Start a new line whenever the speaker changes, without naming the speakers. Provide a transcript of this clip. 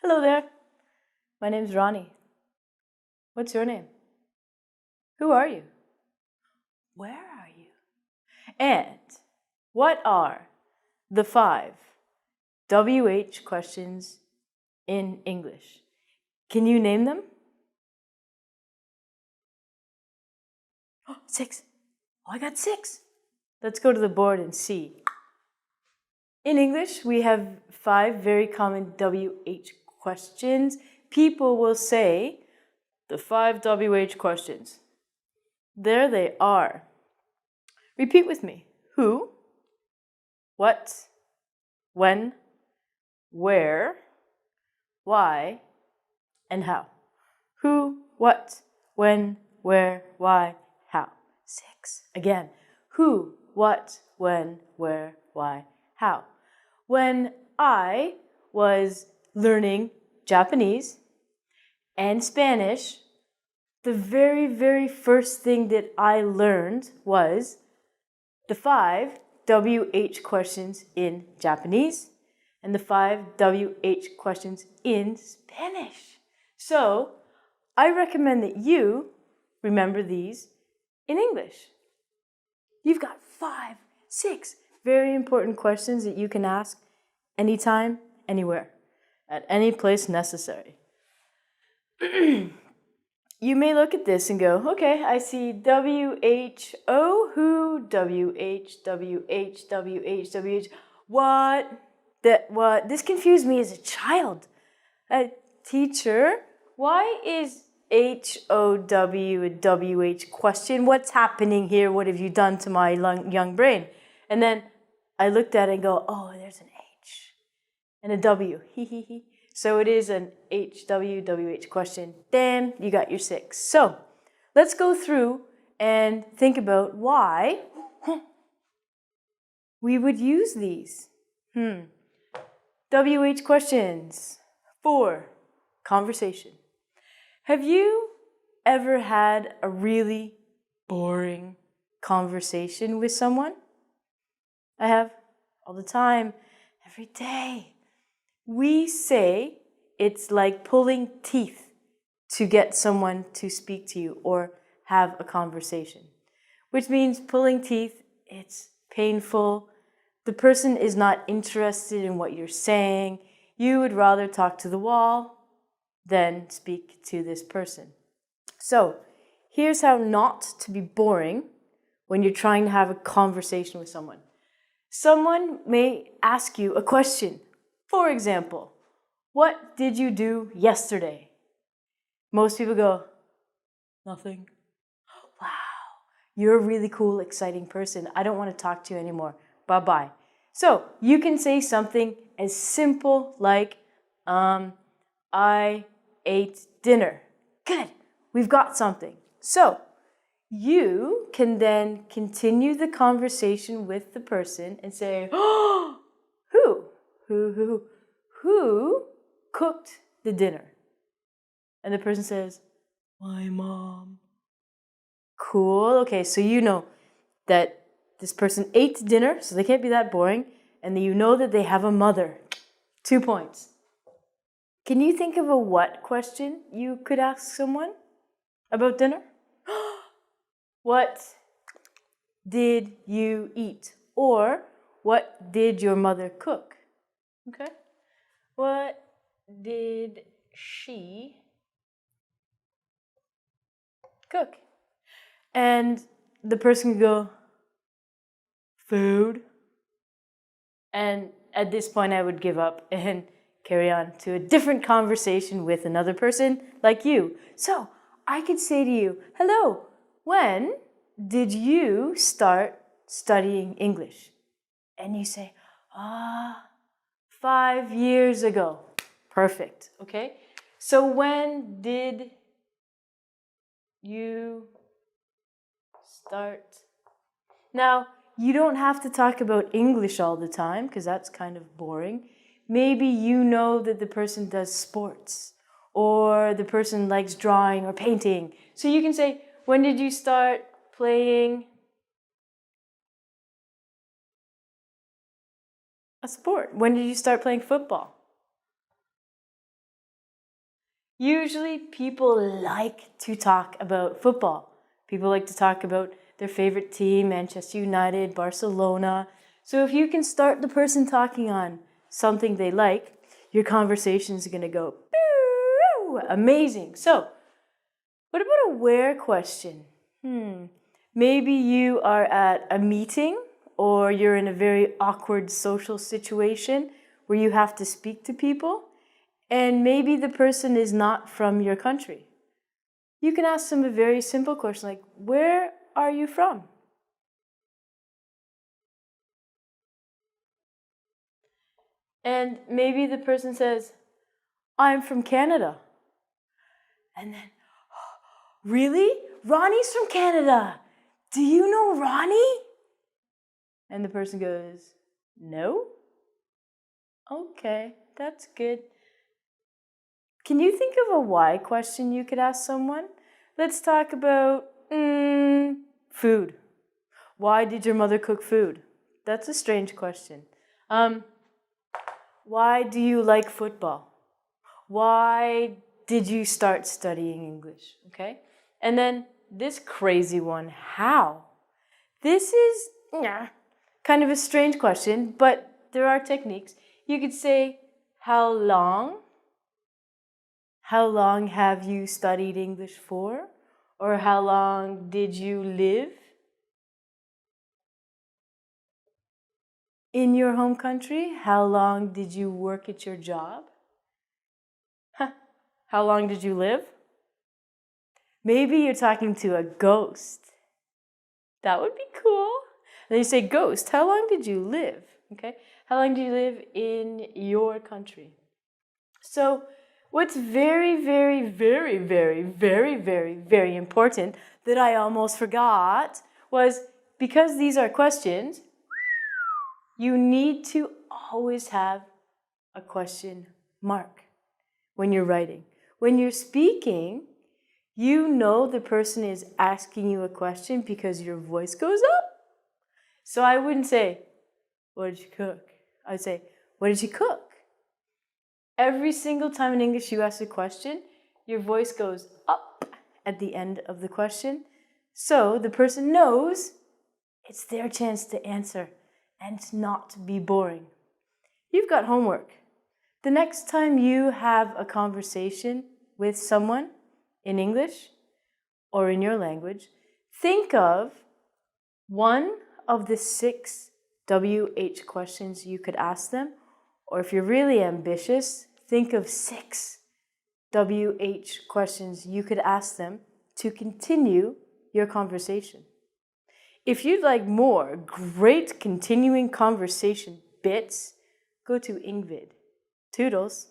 Hello there. My name's Ronnie. What's your name? Who are you? Where are you? And what are the 5 WH questions in English? Can you name them? 6. Oh, I got 6. Let's go to the board and see. In English, we have 5 very common WH questions. People will say the 5 WH questions. There they are. Repeat with me. Who, what, when, where, why, and how. Who, what, when, where, why, how. 6. Again. Who, what, when, where, why, how. When I was learning Japanese and Spanish, the very, very first thing that I learned was the 5 WH questions in Japanese and the 5 WH questions in Spanish. So I recommend that you remember these in English. You've got 5, 6 very important questions that you can ask anytime, anywhere, at any place necessary. You may look at this and go, okay, I see WHO, who, WH, what, that, what. This confused me as a child. Teacher, why is HOW a WH question? What's happening here? What have you done to my young brain? And then I looked at it and go, oh, there's an H and a W, So it is an HWWH question. Then you got your 6. So let's go through and think about why we would use these. WH questions. 4, conversation. Have you ever had a really boring conversation with someone? I have all the time, every day. We say it's like pulling teeth to get someone to speak to you or have a conversation, which means pulling teeth, it's painful. The person is not interested in what you're saying. You would rather talk to the wall than speak to this person. So here's how not to be boring when you're trying to have a conversation with someone. Someone may ask you a question. For example, what did you do yesterday? Most people go, nothing. Wow, you're a really cool, exciting person. I don't want to talk to you anymore. Bye-bye. So you can say something as simple like, I ate dinner. Good, we've got something. So you can then continue the conversation with the person and say, oh, who cooked the dinner? And the person says, my mom. Cool. Okay, so you know that this person ate dinner, so they can't be that boring, and you know that they have a mother. 2 points. Can you think of a what question you could ask someone about dinner? What did you eat? Or what did your mother cook? Okay. What did she cook? And the person can go, food. And at this point, I would give up and carry on to a different conversation with another person like you. So I could say to you, hello, when did you start studying English? And you say, 5 years ago. Perfect, okay? So when did you start? Now, you don't have to talk about English all the time because that's kind of boring. Maybe you know that the person does sports or the person likes drawing or painting. So you can say, when did you start playing a sport? When did you start playing football? Usually people like to talk about football. People like to talk about their favorite team, Manchester United, Barcelona. So if you can start the person talking on something they like, your conversation is going to go amazing. So what about a where question? Maybe you are at a meeting or you're in a very awkward social situation where you have to speak to people and maybe the person is not from your country. You can ask them a very simple question like, where are you from? And maybe the person says, I'm from Canada. And then, really? Ronnie's from Canada. Do you know Ronnie? And the person goes, no? Okay, that's good. Can you think of a why question you could ask someone? Let's talk about food. Why did your mother cook food? That's a strange question. Why do you like football? Why did you start studying English? Okay? And then this crazy one, how? This is kind of a strange question, but there are techniques. You could say, how long? How long have you studied English for? Or how long did you live in your home country? How long did you work at your job? How long did you live? Maybe you're talking to a ghost. That would be cool. And you say, ghost, how long did you live? Okay, how long did you live in your country? So what's very, very, very, very, very, very, very important that I almost forgot was because these are questions, you need to always have a question mark when you're writing. When you're speaking, you know the person is asking you a question because your voice goes up. So I wouldn't say, what did you cook? I would say, what did you cook? Every single time in English you ask a question, your voice goes up at the end of the question. So the person knows it's their chance to answer and not be boring. You've got homework. The next time you have a conversation with someone in English or in your language, think of one of the 6 WH questions you could ask them, or if you're really ambitious, think of 6 WH questions you could ask them to continue your conversation. If you'd like more great continuing conversation bits, go to Ingvid. Toodles.